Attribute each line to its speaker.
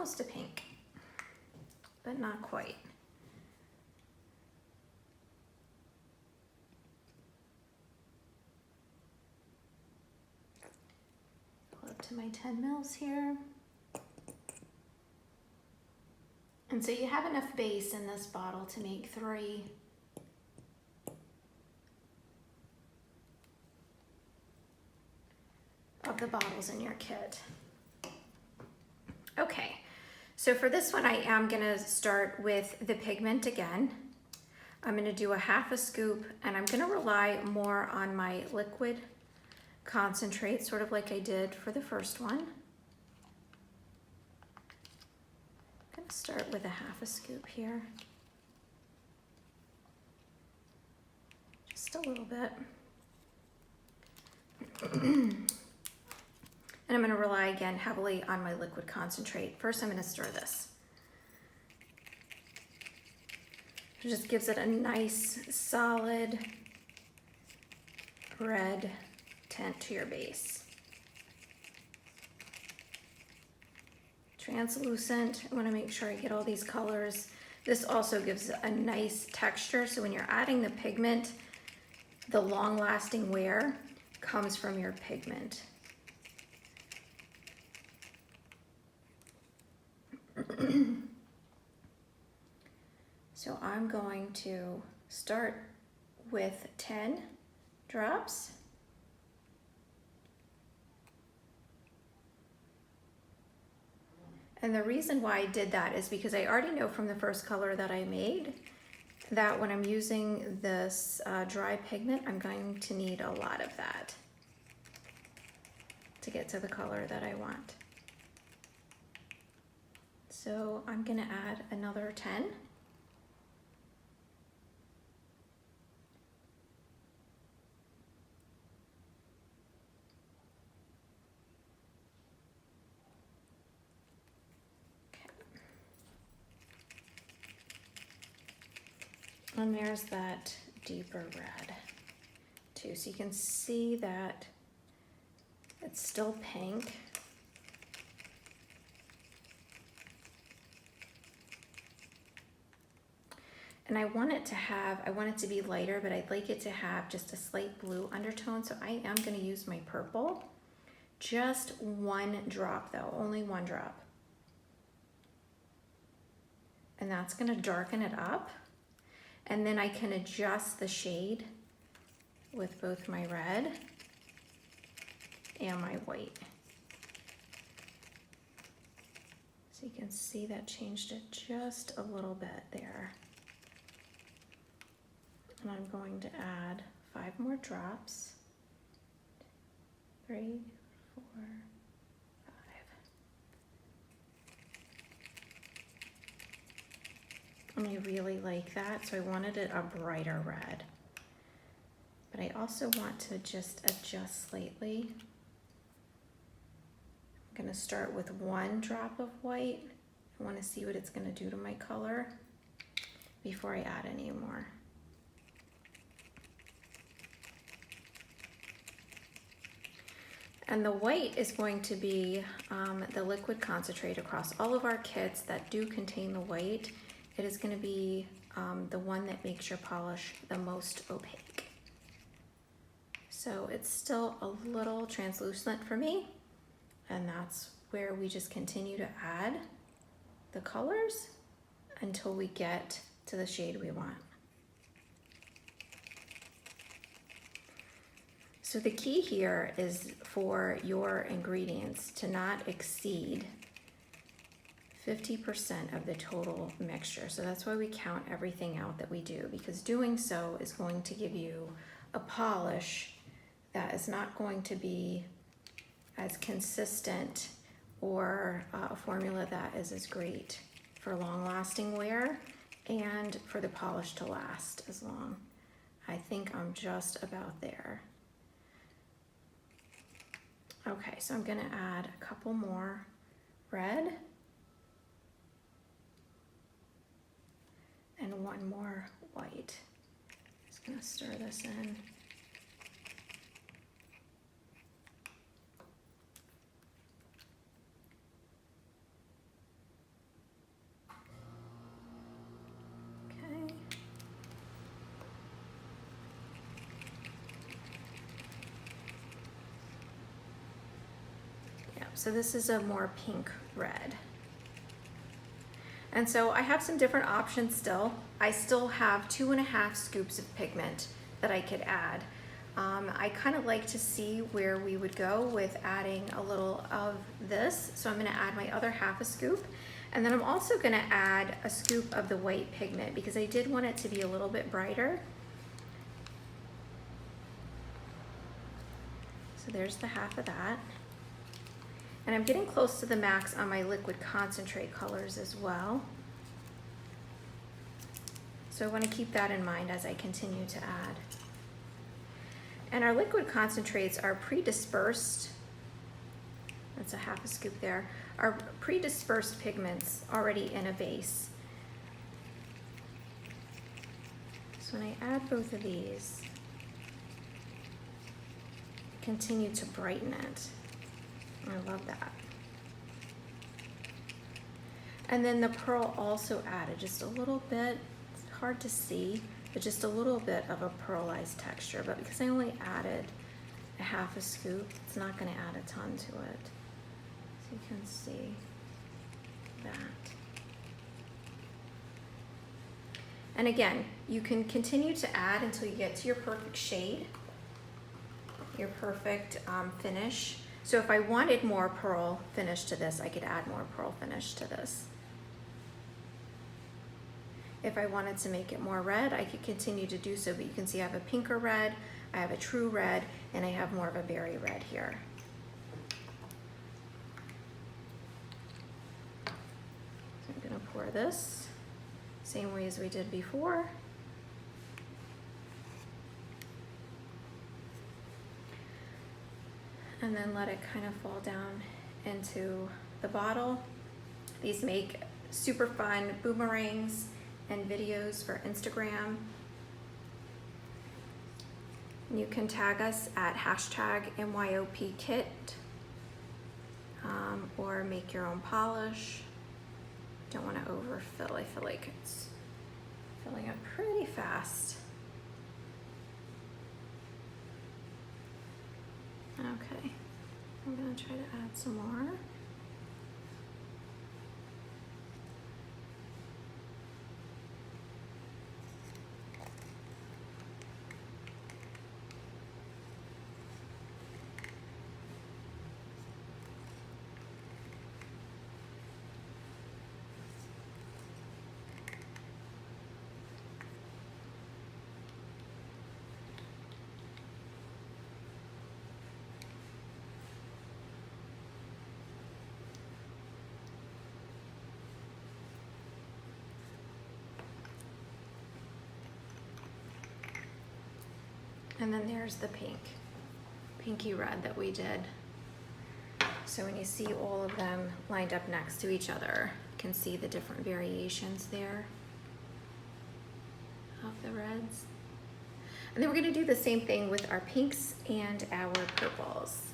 Speaker 1: almost a pink, but not quite. Go up to my 10 mils here. And so you have enough base in this bottle to make 3. Of the bottles in your kit. Okay, so for this one I am gonna start with the pigment again. I'm gonna do a 1/2 scoop and I'm gonna rely more on my liquid concentrate, sort of like I did for the first one. I'm gonna start with a 1/2 scoop here. Just a little bit. And I'm going to rely again heavily on my liquid concentrate. First, I'm going to stir this. It just gives it a nice, solid red tint to your base. Translucent. I want to make sure I get all these colors. This also gives a nice texture. So when you're adding the pigment, the long-lasting wear comes from your pigment. So I'm going to start with 10 drops. And the reason why I did that is because I already know from the first color that I made that when I'm using this dry pigment, I'm going to need a lot of that to get to the color that I want. So I'm gonna add another 10. And there's that deeper red too. So you can see that it's still pink. And I want it to be lighter, but I'd like it to have just a slight blue undertone. So I am gonna use my purple. Just 1 drop though, only 1 drop. And that's gonna darken it up. And then I can adjust the shade with both my red and my white. So you can see that changed it just a little bit there. And I'm going to add 5 more drops. 3, 4, 5. And I really like that, so I wanted it a brighter red. But I also want to just adjust slightly. I'm gonna start with 1 drop of white. I wanna see what it's gonna do to my color before I add any more. And the white is going to be the liquid concentrate across all of our kits that do contain the white. It is going to be the one that makes your polish the most opaque. So it's still a little translucent for me, and that's where we just continue to add the colors until we get to the shade we want. So the key here is for your ingredients to not exceed 50% of the total mixture. So that's why we count everything out that we do, because doing so is going to give you a polish that is not going to be as consistent or a formula that is as great for long-lasting wear and for the polish to last as long. I think I'm just about there. Okay, so I'm gonna add a couple more red and 1 more white. Just gonna stir this in. so this is a more pink red. And so I have some different options still. I still have 2.5 scoops of pigment that I could add. I kind of like to see where we would go with adding a little of this. So I'm gonna add my other 1/2 scoop. And then I'm also gonna add a scoop of the white pigment because I did want it to be a little bit brighter. So there's the 1/2 of that. And I'm getting close to the max on my liquid concentrate colors as well. So I want to keep that in mind as I continue to add. And our liquid concentrates are pre-dispersed. That's a 1/2 scoop there. Are pre-dispersed pigments already in a base. So when I add both of these, continue to brighten it. I love that. And then the pearl also added just a little bit, it's hard to see, but just a little bit of a pearlized texture. But because I only added a 1/2 scoop, it's not gonna add a ton to it. So you can see that. And again, you can continue to add until you get to your perfect shade, your perfect finish. So if I wanted more pearl finish to this, I could add more pearl finish to this. If I wanted to make it more red, I could continue to do so, but you can see I have a pinker red, I have a true red, and I have more of a berry red here. So I'm gonna pour this same way as we did before. And then let it kind of fall down into the bottle. These make super fun boomerangs and videos for Instagram. You can tag us at #MYOPKit or make your own polish. Don't want to overfill. I feel like it's filling up pretty fast. Okay, I'm gonna try to add some more. And then there's the pinky red that we did. So when you see all of them lined up next to each other, you can see the different variations there of the reds. And then we're gonna do the same thing with our pinks and our purples.